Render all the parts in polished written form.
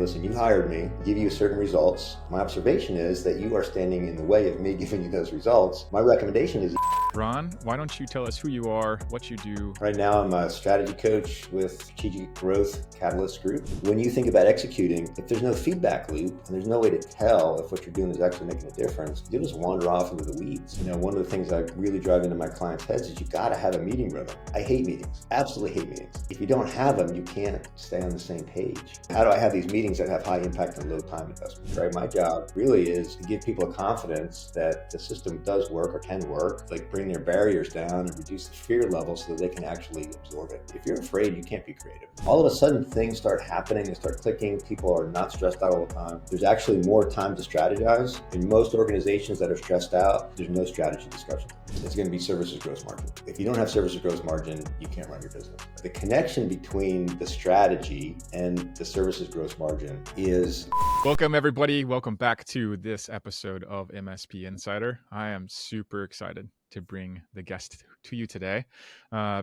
listen, you hired me, give you certain results. My observation is that you are standing in the way of me giving you those results. My recommendation is... Ron, why don't you tell us who you are, what you do? Right now, I'm a strategy coach with Strategic Growth Catalyst Group. When you think about executing, if there's no feedback loop and there's no way to tell if what you're doing is actually making a difference, you'll just wander off into the weeds. You know, one of the things I really drive into my clients' heads is you got to have a meeting rhythm. I hate meetings, absolutely hate meetings. If you don't have them, you can't stay on the same page. How do I have these meetings that have high impact and low time investment? Right? My job really is to give people a confidence that the system does work or can work, like bring their barriers down and reduce the fear level so that they can actually absorb it. If you're afraid, you can't be creative. All of a sudden, things start happening, they start clicking. People are not stressed out all the time. There's actually more time to strategize. In most organizations that are stressed out, there's no strategy discussion. It's going to be services gross margin. If you don't have services gross margin, you can't run your business. The connection between the strategy and the services gross margin is... Welcome, everybody. Welcome back to this episode of MSP Insider. I am super excited to bring the guest to you today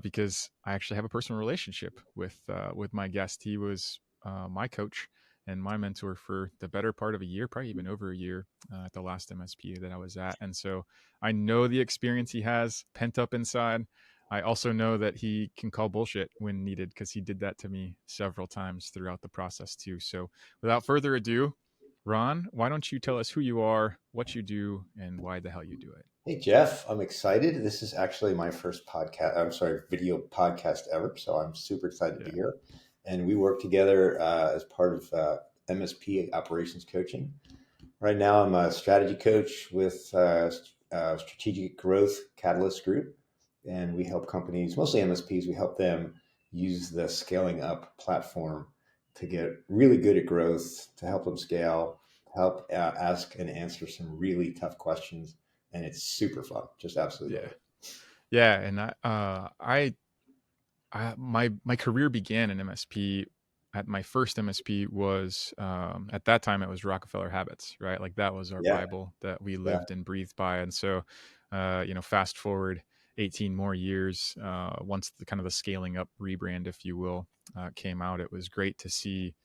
because I actually have a personal relationship with my guest. He was my coach and my mentor for the better part of a year, probably even over a year at the last MSP that I was at. And so I know the experience he has pent up inside. I also know that he can call bullshit when needed because he did that to me several times throughout the process too. So without further ado, Ron, why don't you tell us who you are, what you do, and why the hell you do it? Hey, Jeff, I'm excited. This is actually my first video podcast ever. So I'm super excited to be here. And we work together as part of MSP operations coaching. Right now, I'm a strategy coach with Strategic Growth Catalyst Group. And we help companies, mostly MSPs, we help them use the scaling up platform to get really good at growth, to help them scale, help ask and answer some really tough questions. And it's super fun. Just absolutely love it. Yeah. And my career began in MSP. At my first MSP was at that time it was Rockefeller Habits, right? Like that was our Bible that we lived and breathed by. And so, fast forward 18 more years, once the kind of the scaling up rebrand, if you will, came out, it was great to see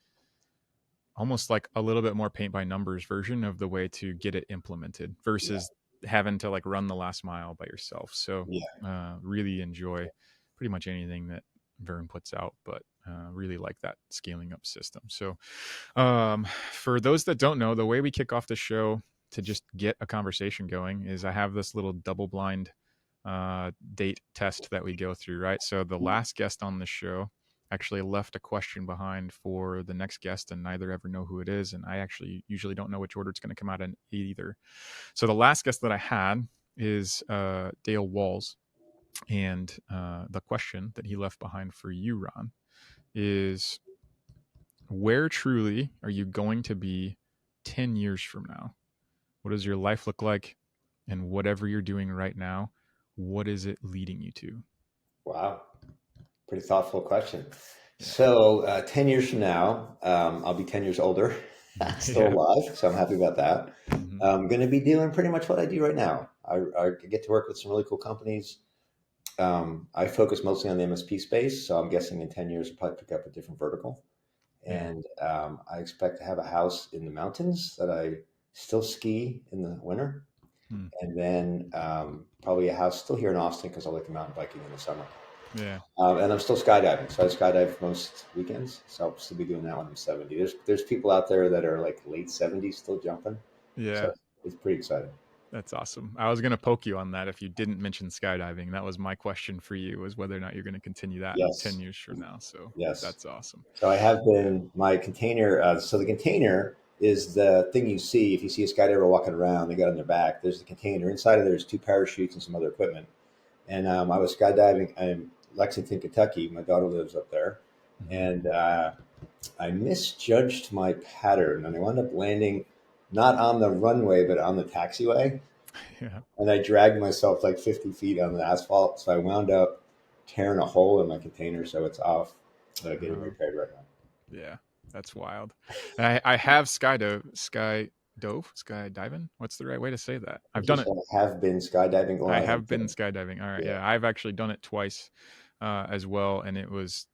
almost like a little bit more paint by numbers version of the way to get it implemented versus having to like run the last mile by yourself. So really enjoy pretty much anything that Vern puts out, but really like that scaling up system. So for those that don't know, the way we kick off the show to just get a conversation going is I have this little double blind date test that we go through, right? So the last guest on the show actually left a question behind for the next guest and neither ever know who it is. And I actually usually don't know which order it's going to come out in either. So the last guest that I had is Dale Walls. And the question that he left behind for you, Ron, is where truly are you going to be 10 years from now? What does your life look like? And whatever you're doing right now, what is it leading you to? Wow. Pretty thoughtful question. So 10 years from now, I'll be 10 years older, still alive. So I'm happy about that. Mm-hmm. I'm going to be doing pretty much what I do right now. I get to work with some really cool companies. I focus mostly on the MSP space. So I'm guessing in 10 years, I'll probably pick up a different vertical. And I expect to have a house in the mountains that I still ski in the winter. And then probably a house still here in Austin because I like the mountain biking in the summer. Yeah. And I'm still skydiving. So I skydive most weekends. So I'll still be doing that when I'm 70. There's people out there that are like late 70s still jumping. Yeah. So it's pretty exciting. That's awesome. I was going to poke you on that if you didn't mention skydiving. That was my question for you, was whether or not you're going to continue that 10 years from now. So that's awesome. So I have been, my container, so the container is the thing you see. If you see a skydiver walking around, they got on their back, there's the container. Inside of there's 2 parachutes and some other equipment. And I was skydiving in Lexington, Kentucky. My daughter lives up there. And I misjudged my pattern and I wound up landing not on the runway, but on the taxiway. Yeah. And I dragged myself like 50 feet on the asphalt. So I wound up tearing a hole in my container. So it's off getting repaired right now. Yeah, that's wild. I have skydiving. What's the right way to say that? I've done it. I have been skydiving. I have been skydiving. All right. Yeah. I've actually done it twice as well. And it was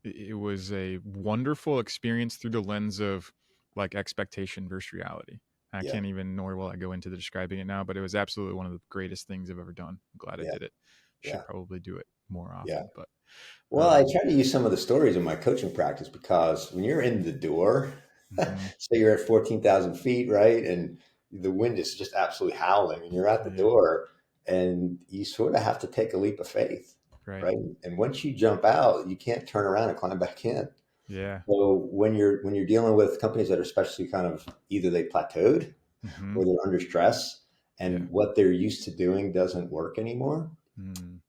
a wonderful experience through the lens of like expectation versus reality. I Yeah. can't even, nor will I go into describing it now, but it was absolutely one of the greatest things I've ever done. I'm glad I Yeah. did it. Yeah. Should probably do it more Yeah. often, but Well, I try to use some of the stories in my coaching practice because when you're in the door, mhm, say you're at 14,000 feet, right? And the wind is just absolutely howling and you're at the yeah, door and you sort of have to take a leap of faith, right, right? And once you jump out, you can't turn around and climb back in. yeah, So when you're dealing with companies that are especially kind of either they plateaued hmm, or they're under stress yeah, and what they're used to doing doesn't work anymore, mm,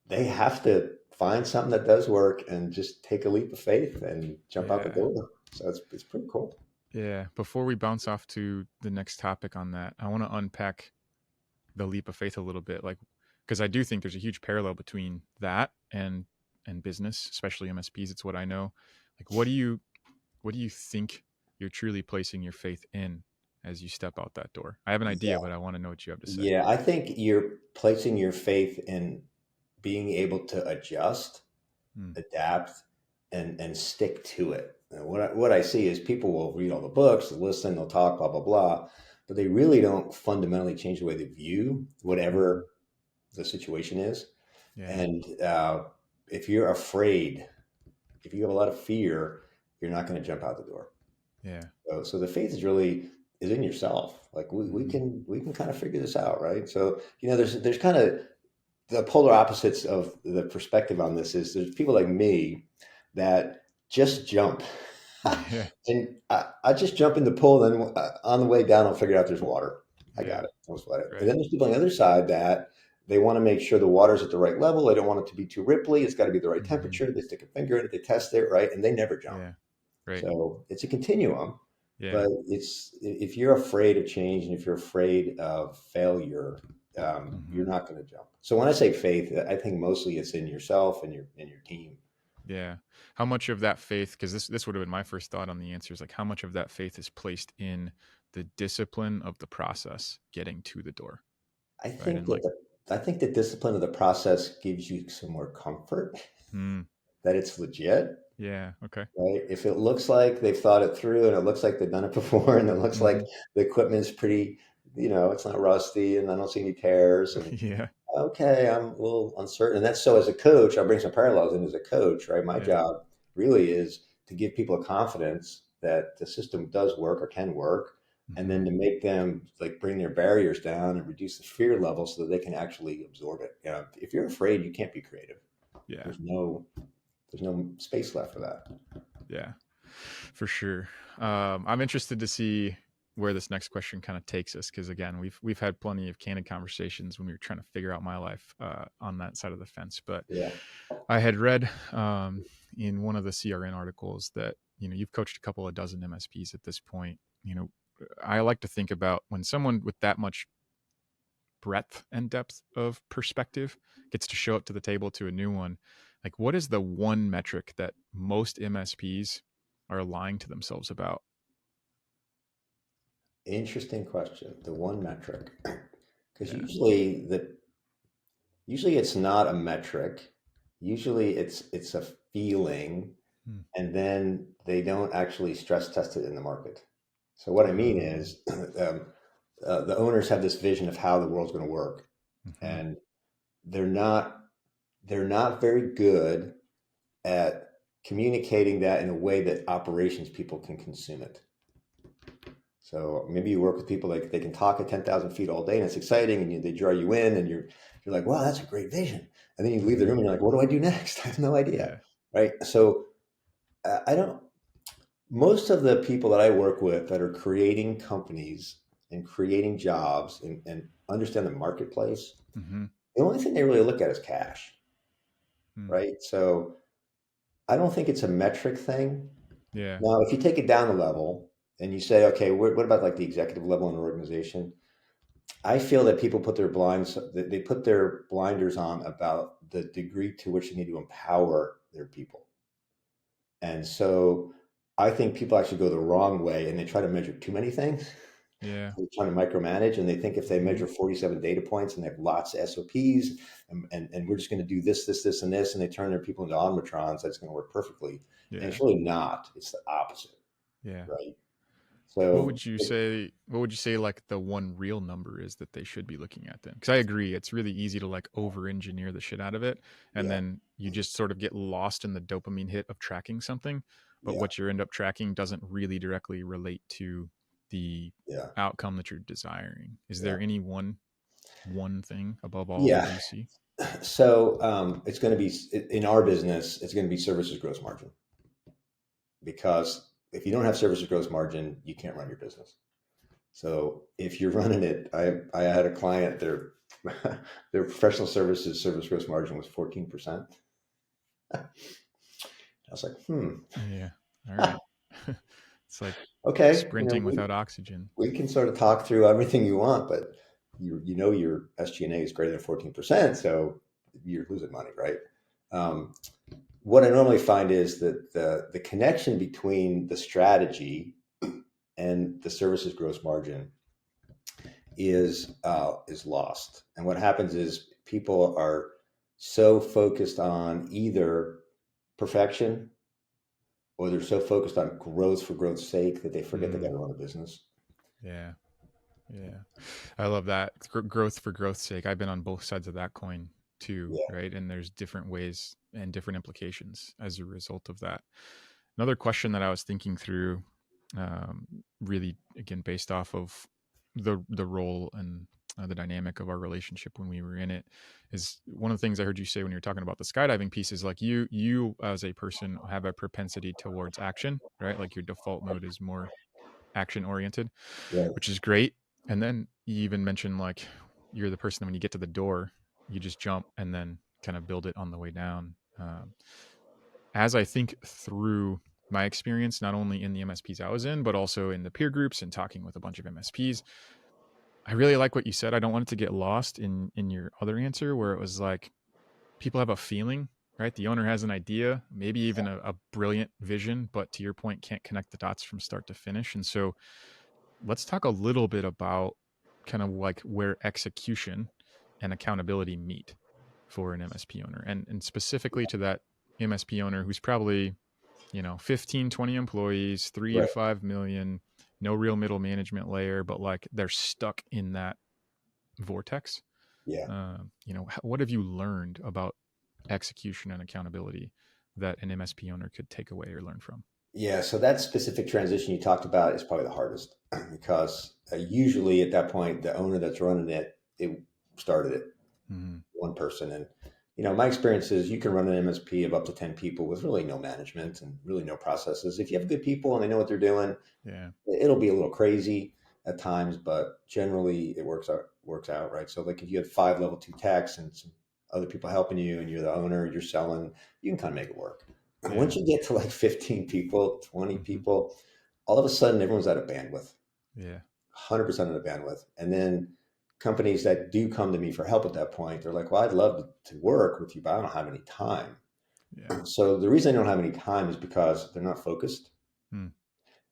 they have to find something that does work and just take a leap of faith and jump out the yeah. door. So it's pretty cool. Yeah. Before we bounce off to the next topic on that, I want to unpack the leap of faith a little bit, like because I do think there's a huge parallel between that and business, especially MSPs. It's what I know. Like, what do you think you're truly placing your faith in as you step out that door? I have an idea, Yeah. but I want to know what you have to say. Yeah. I think you're placing your faith in being able to adjust, Mm, adapt, and stick to it. And what I see is people will read all the books, they'll listen, they'll talk, blah, blah, blah, but they really don't fundamentally change the way they view mm, whatever the situation is. yeah, And if you're afraid, if you have a lot of fear, you're not going to jump out the door. yeah, So the faith is in yourself. Like hmm, we can kind of figure this out, right? So there's kind of the polar opposites of the perspective on this is there's people like me that just jump. yeah, And I just jump in the pool, and then on the way down, I'll figure out there's water. I yeah, got it. I'll sweat it. And right, then there's people on the other side that they want to make sure the water's at the right level. They don't want it to be too ripply. It's got to be the right hmm, temperature. They stick a finger in it, they test it, right? And they never jump. yeah, right, So it's a continuum, yeah, but it's if you're afraid of change and if you're afraid of failure, hmm, you're not going to jump. So when I say faith, I think mostly it's in yourself and your team. yeah. How much of that faith? Because this would have been my first thought on the answers. Like, how much of that faith is placed in the discipline of the process getting to the door, I right? think And that like, the discipline of the process gives you some more comfort mm, that it's legit. yeah, okay, Right? If it looks like they've thought it through and it looks like they've done it before and it looks like hmm, the equipment's pretty, it's not rusty and I don't see any tears and yeah, okay, I'm a little uncertain. And that's so as a coach, I'll bring some parallels in as a coach, right? My yeah, job really is to give people confidence that the system does work or can work, and hmm, then to make them like bring their barriers down and reduce the fear level so that they can actually absorb it. If you're afraid, you can't be creative. yeah, There's no there's no space left for that. yeah, for sure. I'm interested to see where this next question kind of takes us, because again, we've had plenty of candid conversations when we were trying to figure out my life on that side of the fence. But Yeah. I had read in one of the CRN articles that you've coached a couple of dozen MSPs at this point. I like to think about when someone with that much breadth and depth of perspective gets to show up to the table to a new one, like what is the one metric that most MSPs are lying to themselves about? Interesting question. The one metric. Because Yeah. usually it's not a metric. Usually it's a feeling, Hmm. and then they don't actually stress test it in the market. So what I mean Um, is, the owners have this vision of how the world's going to work, mhm. and they're not they're not very good at communicating that in a way that operations people can consume it. So maybe you work with people like they can talk at 10,000 feet all day and it's exciting and they draw you in and you're like, wow, that's a great vision. And then you leave the Mhm. room and you're like, what do I do next? I have no idea. Yeah. Right. So I don't, most of the people that I work with that are creating companies and creating jobs and understand the marketplace, Hmm. the only thing they really look at is cash. Hmm. Right. So I don't think it's a metric thing. Yeah. Now, if you take it down a level and you say, okay, what about like the executive level in an organization? I feel that people they put their blinders on about the degree to which they need to empower their people. And so I think people actually go the wrong way and they try to measure too many things. Yeah. They're trying to micromanage and they think if they Hmm. measure 47 data points and they have lots of SOPs and we're just going to do this, this, this, and this, and they turn their people into automatrons, that's going to work perfectly. And Yeah. it's really not. It's the opposite, Yeah. right? What So would you say? What would you say like the one real number is that they should be looking at then? Because I agree, it's really easy to like over-engineer the shit out of it, and yeah, then you just sort of get lost in the dopamine hit of tracking something. But yeah, what you end up tracking doesn't really directly relate to the yeah, outcome that you're desiring. Is yeah, there any one thing above all that yeah. you see? So it's going to be in our business. It's going to be services gross margin, because if you don't have services gross margin, you can't run your business. So if you're running it, I had a client, their professional services service gross margin was 14%. I was like, Yeah. All right. It's like okay, sprinting without oxygen. we can sort of talk through everything you want, but your SG&A is greater than 14%, so you're losing money, right? Um, what I normally find is that the connection between the strategy and the services gross margin is lost. And what happens is people are so focused on either perfection, or they're so focused on growth for growth's sake that they forget they got Mm, to run a business. yeah. Yeah. I love that. Growth for growth's sake. I've been on both sides of that coin too, Yeah, right? And there's different ways and different implications as a result of that. Another question that I was thinking through, really again based off of the role and the dynamic of our relationship when we were in it, is one of the things I heard you say when you were talking about the skydiving piece is like you as a person have a propensity towards action, right? Like your default mode is more action oriented, right. which is great. And then you even mentioned like you're the person that when you get to the door, you just jump and then kind of build it on the way down. As I think through my experience, not only in the MSPs I was in, but also in the peer groups and talking with a bunch of MSPs, I really like what you said. I don't want it to get lost in your other answer where it was like people have a feeling, right? The owner has an idea, maybe even a brilliant vision, but to your point, can't connect the dots from start to finish. And so let's talk a little bit about kind of like where execution and accountability meet for an MSP owner, and specifically to that MSP owner who's probably, 15, 20 employees, 3 to Right. 5 million, no real middle management layer, but like they're stuck in that vortex. Yeah. What have you learned about execution and accountability that an MSP owner could take away or learn from? Yeah. So that specific transition you talked about is probably the hardest because usually at that point, the owner that's running it started it, Mm-hmm. one person. And, my experience is you can run an MSP of up to 10 people with really no management and really no processes. If you have good people and they know what they're doing, Yeah. it'll be a little crazy at times, but generally it works out, right? So like if you have 5 level 2 techs and some other people helping you and you're the owner, you're selling, you can kind of make it work. And Yeah. once you get to like 15 people, 20 Mm-hmm. people, all of a sudden everyone's out of bandwidth, Yeah. 100% of the bandwidth. And then companies that do come to me for help at that point, they're like, well, I'd love to work with you, but I don't have any time. Yeah. So the reason I don't have any time is because they're not focused. Mm.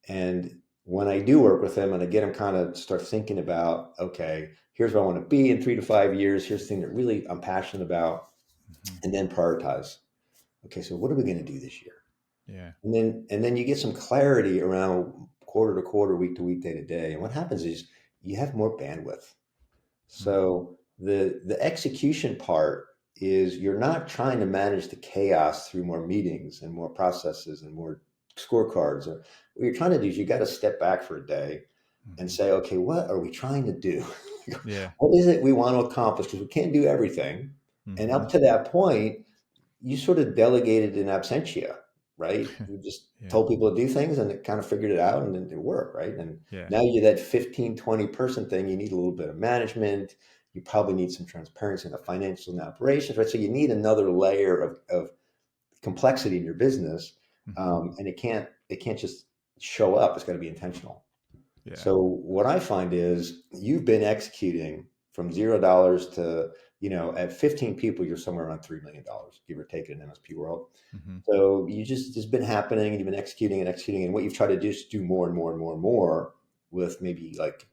And when I do work with them and I get them kind of start thinking about, okay, here's where I want to be in 3 to 5 years. Here's the thing that really I'm passionate about, Mm-hmm. and then prioritize. Okay, so what are we going to do this year? Yeah. And then you get some clarity around quarter to quarter, week to week, day to day. And what happens is you have more bandwidth. Mm. So the execution part is you're not trying to manage the chaos through more meetings and more processes and more scorecards. What you're trying to do is you got to step back for a day and Mm-hmm. say, okay, what are we trying to do? Yeah. What is it we want to accomplish? Because we can't do everything. And Mm-hmm. up to that point, you sort of delegated in absentia, right? You just Yeah. told people to do things and it kind of figured it out and then it worked, right? And Yeah. now you're that 15, 20 person thing. You need a little bit of management. You probably need some transparency in the financials and operations, right? So you need another layer of complexity in your business. Mm-hmm. And it can't just show up. It's got to be intentional. Yeah. So what I find is you've been executing from $0 to, at 15 people, you're somewhere around $3 million, give or take in MSP world. Mm-hmm. So you it's been happening and you've been executing and executing. And what you've tried to do is do more and more and more and more with maybe like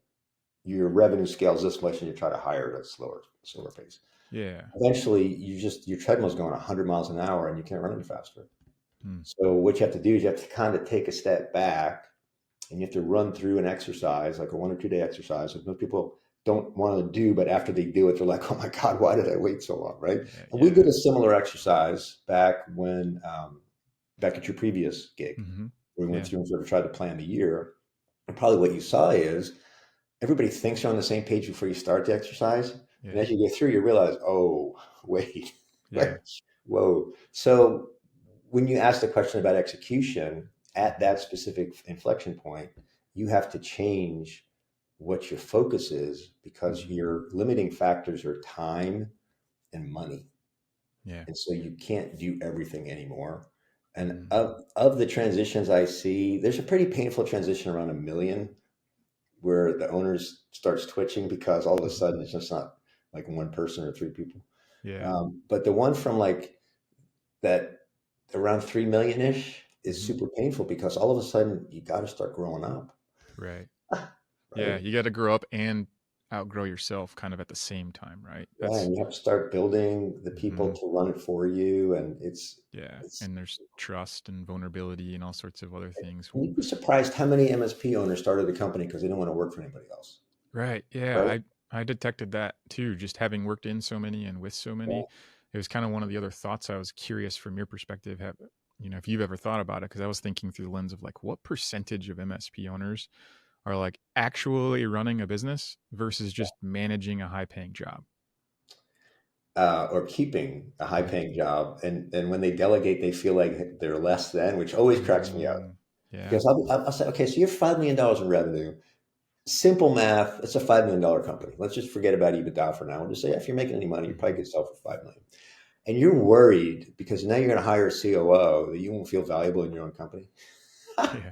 your revenue scales this much and you try to hire at a slower pace. Yeah. Eventually your treadmill's going 100 miles an hour and you can't run any faster. Mm. So what you have to do is you have to kind of take a step back and you have to run through an exercise, like a 1 or 2 day exercise that most people don't want to do, but after they do it, they're like, oh my God, why did I wait so long, right? Yeah. And we Yeah. did a similar exercise back at your previous gig, Mm-hmm. where we went Yeah. through and sort of tried to plan the year. And probably what you saw is everybody thinks you're on the same page before you start the exercise. And Yeah. as you get through, you realize, oh, wait, Yeah. whoa. So when you ask the question about execution at Mm-hmm. that specific inflection point, you have to change what your focus is because Mm-hmm. your limiting factors are time and money. Yeah. And so you can't do everything anymore. And Mm-hmm. of the transitions I see, there's a pretty painful transition around 1 million where the owners starts twitching because all of a sudden it's just not like one person or 3 people. Yeah. But the one from like that around 3 million ish is Mm-hmm. super painful because all of a sudden you got to start growing up, Right. Yeah. right? You got to grow up and outgrow yourself kind of at the same time, right? Yeah, That's and you have to start building the people mm-hmm. to run it for you, and Yeah. it's. And there's trust and vulnerability and all sorts of other things. You'd be surprised how many MSP owners started a company because they didn't want to work for anybody else, Right. Yeah. right? I detected that too, just having worked in so many and with so Yeah. many. It was kind of one of the other thoughts I was curious from your perspective. Have, if you've ever thought about it, because I was thinking through the lens of like what percentage of MSP owners are like actually running a business versus just managing a high paying job. Or keeping a high Yeah. paying job. And when they delegate, they feel like they're less than, which always cracks me up. Yeah. Because I'll say, okay, so you're $5 million in revenue. Simple math, it's a $5 million company. Let's just forget about EBITDA for now. We'll just say, if you're making any money, you probably Hmm. could sell for 5 million. And you're worried because now you're going to hire a COO that you won't feel valuable in your own company. Yeah.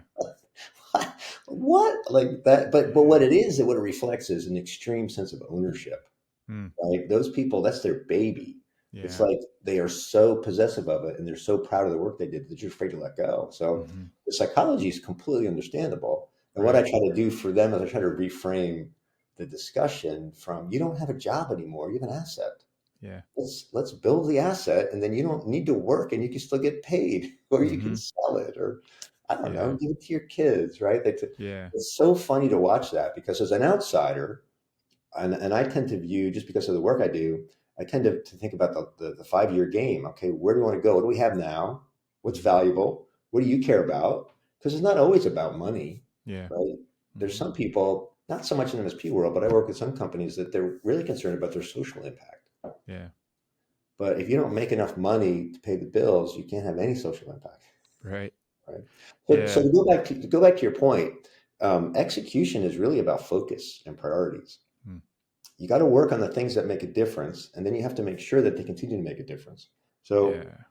What? Like that? But what Yeah. it is, that what it reflects is an extreme sense of ownership. Mm. Right? Those people, that's their baby. It's Yeah. like they are so possessive of it and they're so proud of the work they did that you're afraid to let go. So Hmm. the psychology is completely understandable. And what I Right. try to do for them is I try to reframe the discussion from you don't have a job anymore, you have an asset. Yeah. Let's build the asset and then you don't need to work and you can still get paid or you can Hmm. sell it or I don't know, Yeah. give it to your kids, right? Yeah. It's so funny to watch that because as an outsider, and I tend to view just because of the work I do, I tend to think about the 5 year game. Okay, where do we want to go? What do we have now? What's Hmm. valuable? What do you care about? Because it's not always about money, Yeah. right? There's Hmm. some people, not so much in the MSP world, but I work with some companies that they're really concerned about their social impact. Yeah. But if you don't make enough money to pay the bills, you can't have any social impact, Right. right? So Yeah. to go back to your point, execution is really about focus and priorities. Mm. You got to work on the things that make a difference, and then you have to make sure that they continue to make a difference. So Yeah.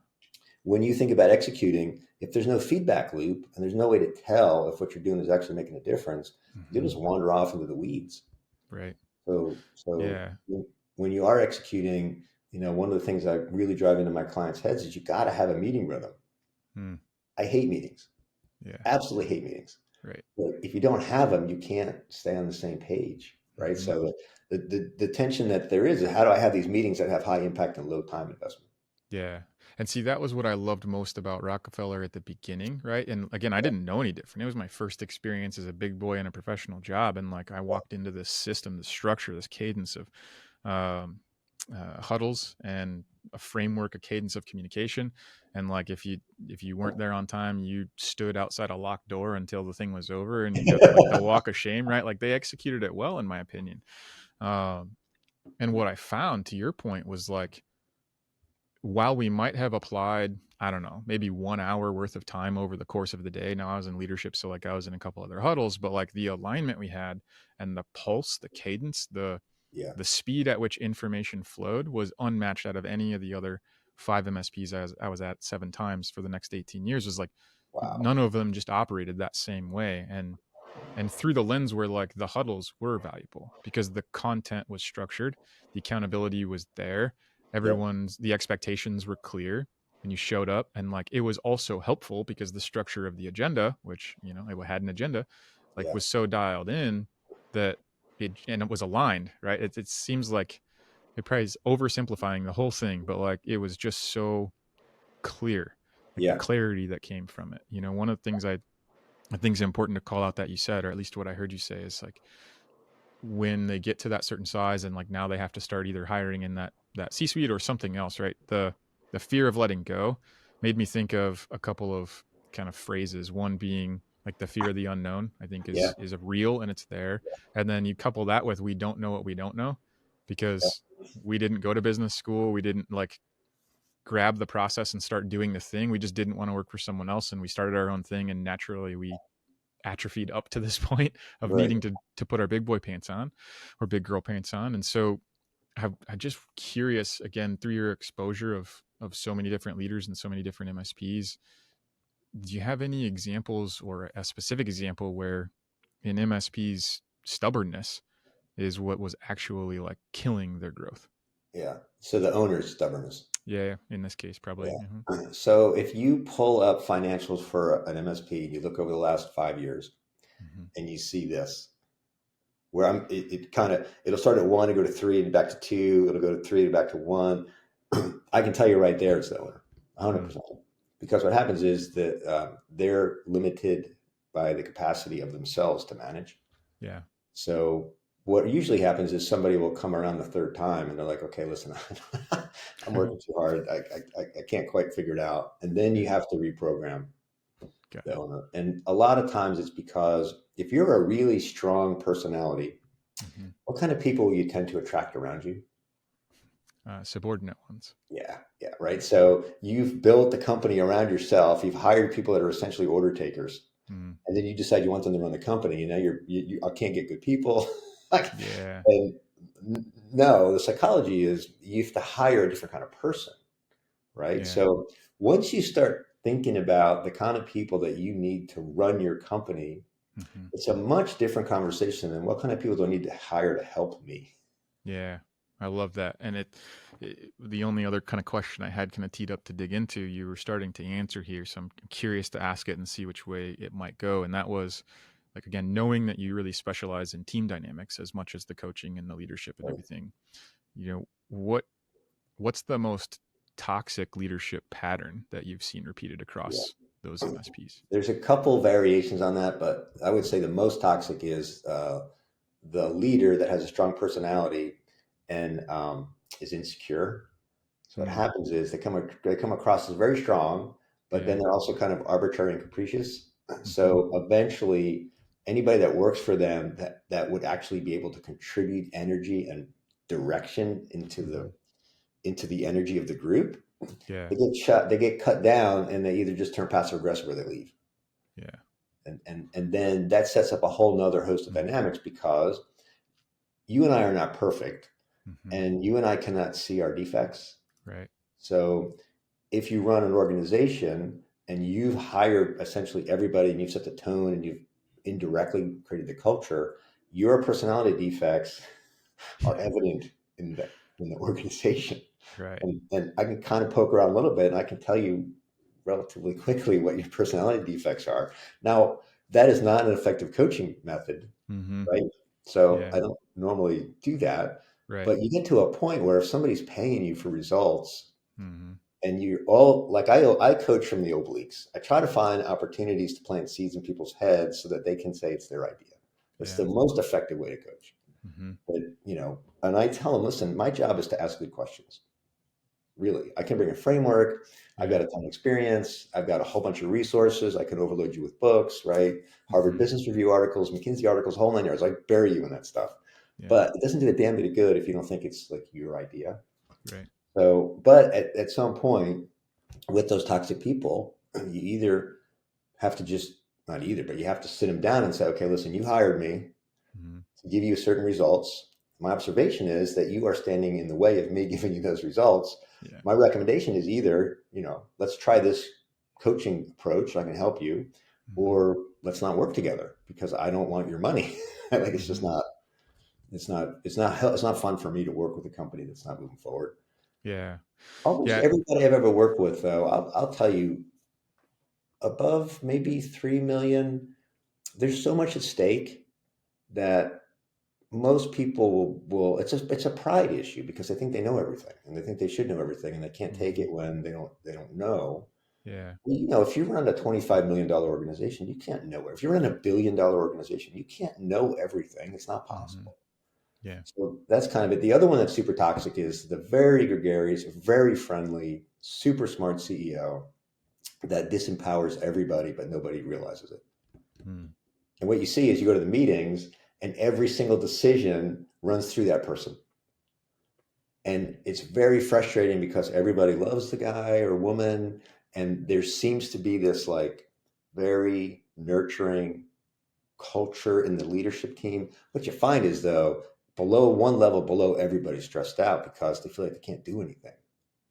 when you think about executing, if there's no feedback loop and there's no way to tell if what you're doing is actually making a difference, you Hmm. just wander off into the weeds. Right. So Yeah. when you are executing, one of the things I really drive into my clients' heads is you got to have a meeting rhythm. Mm. I hate meetings, Yeah. absolutely hate meetings. Right. But if you don't have them, you can't stay on the same page, right? Hmm. So the tension that there is how do I have these meetings that have high impact and low time investment? Yeah. And see, that was what I loved most about Rockefeller at the beginning, right? And again, I Yeah, didn't know any different. It was my first experience as a big boy in a professional job. And like I yeah, walked into this system, this structure, this cadence of um, huddles and a framework, a cadence of communication. And like if you weren't there on time, you stood outside a locked door until the thing was over and you got like the walk of shame, right? Like they executed it well, in my opinion. Um, and what I found, to your point, was like, while we might have applied, I don't know, maybe 1 hour worth of time over the course of the day. Now I was in leadership, so like I was in a couple other huddles, but like the alignment we had and the pulse, the cadence, yeah. the speed at which information flowed was unmatched out of any of the other five MSPs I was at 7 times for the next 18 years. Was like Wow. none of them just operated that same way. And through the lens where like the huddles were valuable because the content was structured, the accountability was there, Yep. the expectations were clear, and you showed up. And like it was also helpful because the structure of the agenda, which it had an agenda, like Yeah. was so dialed in that it was aligned, right? It seems like it probably is oversimplifying the whole thing, but like it was just so clear, like the Yeah. clarity that came from it. One of the things I I think it's important to call out that you said, or at least what I heard you say, is like when they get to that certain size and like now they have to start either hiring in that C-suite or something else, right? The fear of letting go made me think of a couple of kind of phrases. One being like the fear of the unknown, I think Yeah. is a real and it's there. And then you couple that with we don't know what we don't know, because we didn't go to business school. We didn't like grab the process and start doing the thing. We just didn't want to work for someone else, and we started our own thing, and naturally we atrophied up to this point of Right. needing to put our big boy pants on or big girl pants on. And so I'm just curious, again, through your exposure of so many different leaders and so many different MSPs, do you have any examples or a specific example where an MSP's stubbornness is what was actually like killing their growth? Yeah. So the owner's stubbornness. Yeah, in this case, probably. Yeah. So if you pull up financials for an MSP, you look over the last 5 years Mm-hmm. and you see this, where it'll start at one and go to three and back to two. It'll go to three and back to one. I can tell you right there, it's the owner, 100%. Because what happens is that they're limited by the capacity of themselves to manage. Yeah. So what usually happens is somebody will come around the third time and they're like, okay, listen, I'm working too hard. I can't quite figure it out. And then you have to reprogram Got the it. owner. And a lot of times it's because if you're a really strong personality, Mm-hmm. what kind of people will you tend to attract around you? Subordinate ones. Yeah, yeah, right. So you've built the company around yourself. You've hired people that are essentially order takers, Mm. and then you decide you want them to run the company. You know, I can't get good people. Yeah. And no, the psychology is you have to hire a different kind of person, right? Yeah. So once you start thinking about the kind of people that you need to run your company, Mm-hmm. it's a much different conversation than what kind of people do I need to hire to help me. Yeah, I love that. And the only other kind of question I had kind of teed up to dig into, you were starting to answer here. So I'm curious to ask it and see which way it might go. And that was like, again, knowing that you really specialize in team dynamics as much as the coaching and the leadership and Right? everything, what's the most toxic leadership pattern that you've seen repeated Yeah. across those MSPs? There's a couple variations on that, but I would say the most toxic is the leader that has a strong personality and is insecure. So what Mm, happens is they come across as very strong, but then yeah. they're also kind of arbitrary and capricious. Mm-hmm. So eventually, anybody that works for them that would actually be able to contribute energy and direction Mm-hmm. into the energy of the group, Yeah. they get cut down, and they either just turn passive aggressive or they leave. Yeah. And then that sets up a whole nother host of Mm, dynamics because you and I are not perfect, mm-hmm. and you and I cannot see our defects. Right. So if you run an organization and you've hired essentially everybody and you've set the tone and you've indirectly created the culture, your personality defects are Yeah. evident in the organization. Right. And I can kind of poke around a little bit and I can tell you relatively quickly what your personality defects are. Now, that is not an effective coaching method, Mm-hmm. right? So Yeah. I don't normally do that. Right. But you get to a point where if somebody's paying you for results Mm-hmm. and you're all like, I coach from the obliques. I try to find opportunities to plant seeds in people's heads so that they can say it's their idea. That's Yeah. the most effective way to coach. Mm-hmm. But, and I tell them, listen, my job is to ask good questions. Really, I can bring a framework. I've got Yeah. a ton of experience. I've got a whole bunch of resources. I can overload you with books, right? Harvard Mm-hmm. Business Review articles, McKinsey articles, whole 9 yards. I bury you in that stuff. Yeah. But it doesn't do a damn bit of good if you don't think it's like your idea. Right. So, but at some point with those toxic people, you either have to just, not either, but you have to sit them down and say, okay, listen, you hired me Mm-hmm. to give you certain results. My observation is that you are standing in the way of me giving you those results. Yeah. My recommendation is either, let's try this coaching approach. I can help you, Mm-hmm. or let's not work together because I don't want your money. Like it's just Mm-hmm. not, it's not fun for me to work with a company that's not moving forward. Yeah. Almost Yeah. everybody I've ever worked with, though, I'll tell you, above maybe 3 million, there's so much at stake that most people will it's a pride issue because they think they know everything and they think they should know everything and they can't take Mm-hmm. it when they don't know. Yeah. If you run a $25 million organization, you can't know it. If you run $1 billion organization, you can't know everything. It's not Hmm. possible. Yeah. So that's kind of it. The other one that's super toxic is the very gregarious, very friendly, super smart CEO that disempowers everybody, but nobody realizes it. Mm. And what you see is you go to the meetings and every single decision runs through that person. And it's very frustrating because everybody loves the guy or woman. And there seems to be this like very nurturing culture in the leadership team. What you find is though, below one level below, everybody's stressed out because they feel like they can't do anything.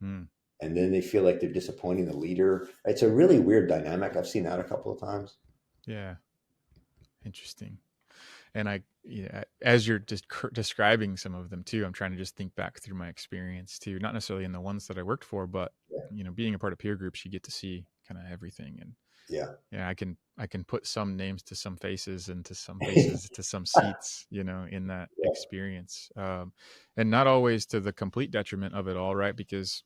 Mm. And then they feel like they're disappointing the leader. It's a really weird dynamic. I've seen that a couple of times. Yeah. Interesting. And as you're just describing some of them too, I'm trying to just think back through my experience too, not necessarily in the ones that I worked for, but Yeah. being a part of peer groups, you get to see kind of everything. And Yeah. yeah, I can put some names to some faces and to some faces to some seats, in that Yeah. experience. And not always to the complete detriment of it all, right? Because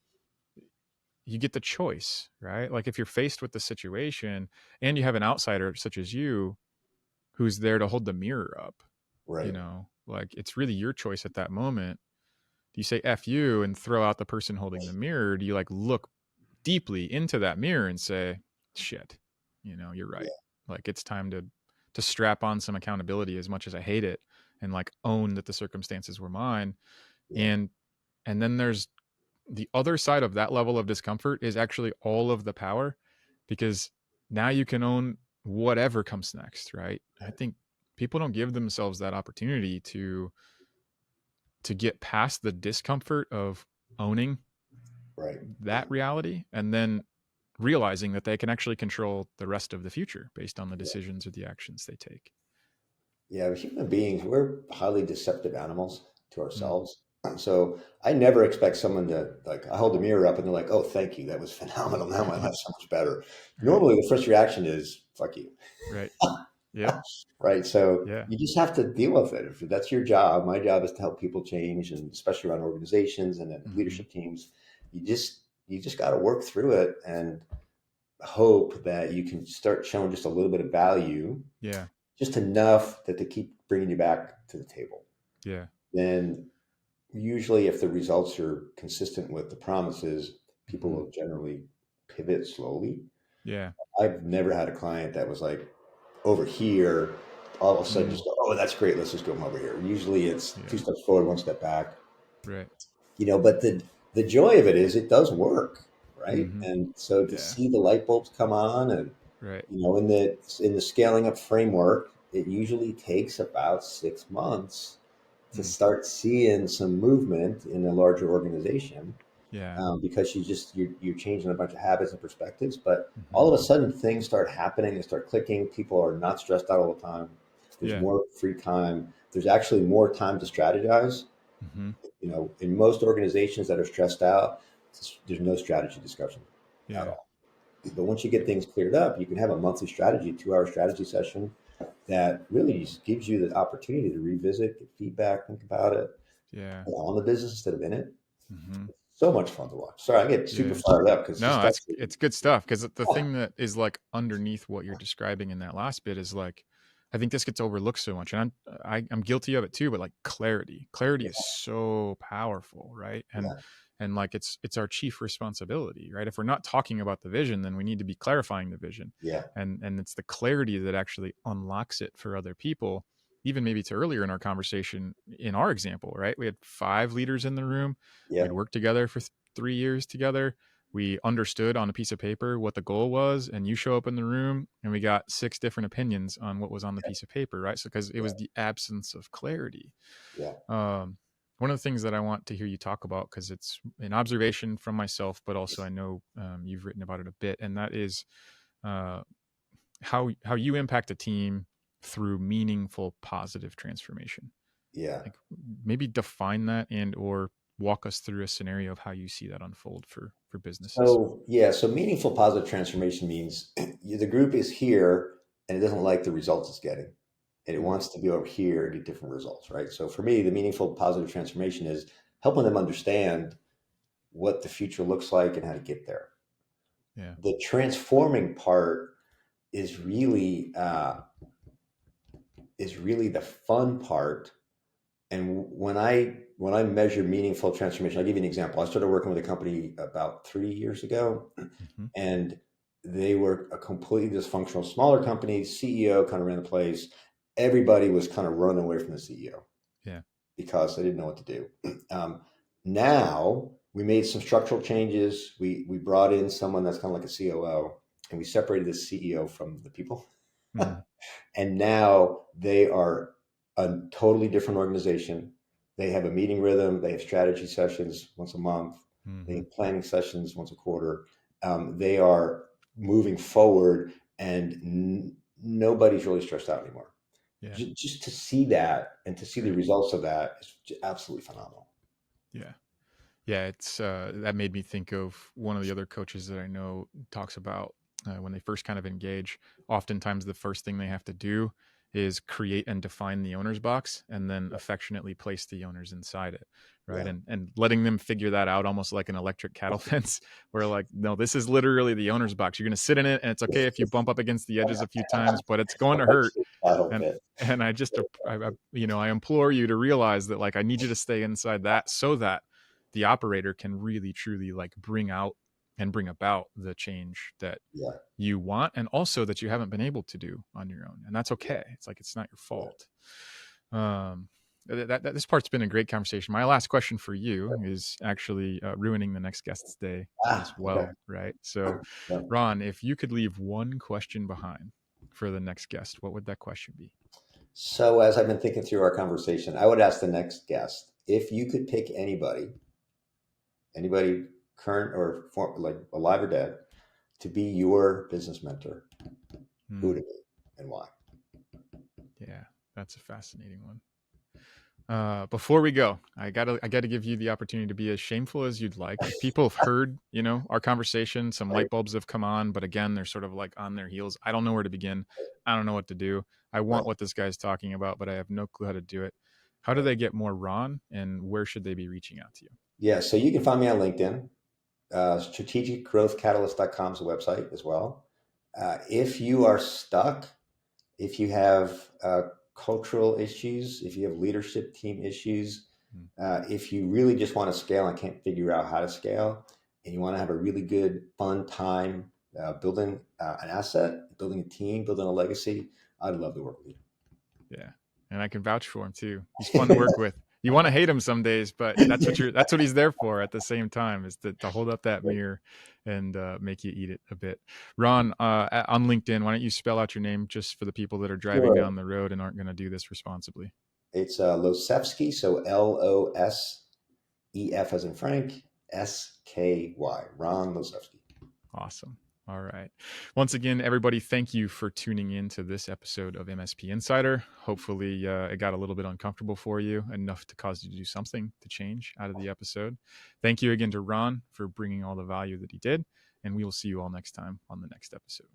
you get the choice, right? Like if you're faced with the situation and you have an outsider such as you who's there to hold the mirror up, Right. like it's really your choice at that moment. Do you say F you and throw out the person holding the mirror? Do you like look deeply into that mirror and say, shit, you're Yeah. right. Like it's time to strap on some accountability as much as I hate it and like own that the circumstances were mine. Yeah. And then there's the other side of that level of discomfort is actually all of the power because now you can own whatever comes next, right? I think people don't give themselves that opportunity to get past the discomfort of owning Right. that reality and then realizing that they can actually control the rest of the future based on the Yeah. decisions or the actions they take. Yeah, human beings, we're highly deceptive animals to Mm, ourselves. So I never expect someone to like, I hold the mirror up and they're like, oh, thank you. That was phenomenal. Now my life's so much better. right. Normally the first reaction is, fuck you. Right. Yep. Right. So Yeah. you just have to deal with it. If that's your job, my job is to help people change, and especially around organizations and then Hmm. leadership teams. You just got to work through it and hope that you can start showing just a little bit of value, Yeah. just enough that they keep bringing you back to the table. Yeah. Then usually if the results are consistent with the promises, people Hmm. will generally pivot slowly. Yeah. I've never had a client that was like over here, all of a sudden Mm, just go, oh, that's great. Let's just go over here. Usually it's two yeah. steps forward, one step back, Right. but the joy of it is it does work. Right. Hmm. And so to Yeah. see the light bulbs come on and, Right. in the scaling up framework, it usually takes about 6 months to Mm, start seeing some movement in a larger organization, yeah. because you're changing a bunch of habits and perspectives. But all Hmm. of a sudden, things start happening. They start clicking. People are not stressed out all the time. There's Yeah. more free time. There's actually more time to strategize. Hmm. In most organizations that are stressed out, there's no strategy discussion at Yeah. all. But once you get things cleared up, you can have a monthly strategy, 2-hour strategy session that really just gives you the opportunity to revisit, get feedback, think about it Yeah. on the business instead of in it. Hmm. So much fun to watch. Sorry, I get super Yeah. fired up because No, just that's that's it's good stuff because the thing that is like underneath what you're describing in that last bit is like I think this gets overlooked so much, and I'm guilty of it too. But like clarity yeah, is so powerful, right? yeah, And like it's our chief responsibility, right? If we're not talking about the vision, then we need to be clarifying the vision, yeah, and it's the clarity that actually unlocks it for other people. Even maybe to earlier in our conversation, in our example, right? We had 5 leaders in the room. yeah, We'd worked together for 3 years together. We understood on a piece of paper what the goal was, and you show up in the room and we got 6 different opinions on what was on the piece of paper, right? So because it yeah, was the absence of clarity. yeah, um, One of the things that I want to hear you talk about, because it's an observation from myself, but also I know you've written about it a bit, and that is uh, how you impact a team through meaningful positive transformation. yeah. Like maybe define that and or walk us through a scenario of how you see that unfold for businesses. So meaningful positive transformation means the group is here and it doesn't like the results it's getting, and it Mm, wants to be over here and get different results, right? So for me, the meaningful positive transformation is helping them understand what the future looks like and how to get there. Yeah. The transforming part is really the fun part. And when I measure meaningful transformation, I'll give you an example. I started working with a company about 3 years ago, Mm-hmm. and they were a completely dysfunctional, smaller company. CEO kind of ran the place. Everybody was kind of running away from the CEO Yeah. because they didn't know what to do. Now we made some structural changes. We brought in someone that's kind of like a COO, and we separated the CEO from the people. Mm-hmm. And now they are a totally different organization. They have a meeting rhythm. They have strategy sessions once a month. They Mm-hmm. have planning sessions once a quarter. They are moving forward, and nobody's really stressed out anymore. Yeah. Just to see that and to see the Great. results of that is absolutely phenomenal. Yeah. Yeah, it's that made me think of one of the other coaches that I know talks about when they first kind of engage. Oftentimes, the first thing they have to do is create and define the owner's box, and then affectionately place the owners inside it, right? Yeah. And letting them figure that out, almost like an electric cattle fence, where like, no, this is literally the owner's box. You're going to sit in it, and it's okay if you bump up against the edges a few times, but it's going to hurt. And I implore you to realize that like I need you to stay inside that so that the operator can really truly like bring out and bring about the change that Yeah. you want and also that you haven't been able to do on your own, and that's okay. It's like it's not your Yeah. fault. That this part's been a great conversation. My last question for you is actually ruining the next guest's day as Okay. well, right? So Yeah. Ron, if you could leave one question behind for the next guest, what would that question be? So as I've been thinking through our conversation, I would ask the next guest, if you could pick anybody current or like alive or dead, to be your business mentor, who would it be and why? Yeah, that's a fascinating one. Before we go, I gotta give you the opportunity to be as shameful as you'd like. People have heard, our conversation. Some light Right. bulbs have come on, but again, they're sort of like on their heels. I don't know where to begin. I don't know what to do. I want Right. what this guy's talking about, but I have no clue how to do it. How do Right. they get more Ron, and where should they be reaching out to you? Yeah. So you can find me on LinkedIn. Strategicgrowthcatalyst.com is a website as well. If you are stuck, if you have cultural issues, if you have leadership team issues, Mm. if you really just want to scale and can't figure out how to scale, and you want to have a really good, fun time building an asset, building a team, building a legacy, I'd love to work with Yeah, and I can vouch for him too. He's fun to you. work with. You want to hate him some days, but that's what he's there for at the same time, is to hold up that mirror and make you eat it a bit. Ron, on LinkedIn, why don't you spell out your name just for the people that are driving Sure. down the road and aren't going to do this responsibly? It's Losavsky, so Losef as in Frank, Sky, Ron Losavsky. Awesome. All right. Once again, everybody, thank you for tuning in to this episode of MSP Insider. Hopefully, it got a little bit uncomfortable for you, enough to cause you to do something to change out of the episode. Thank you again to Ron for bringing all the value that he did, and we will see you all next time on the next episode.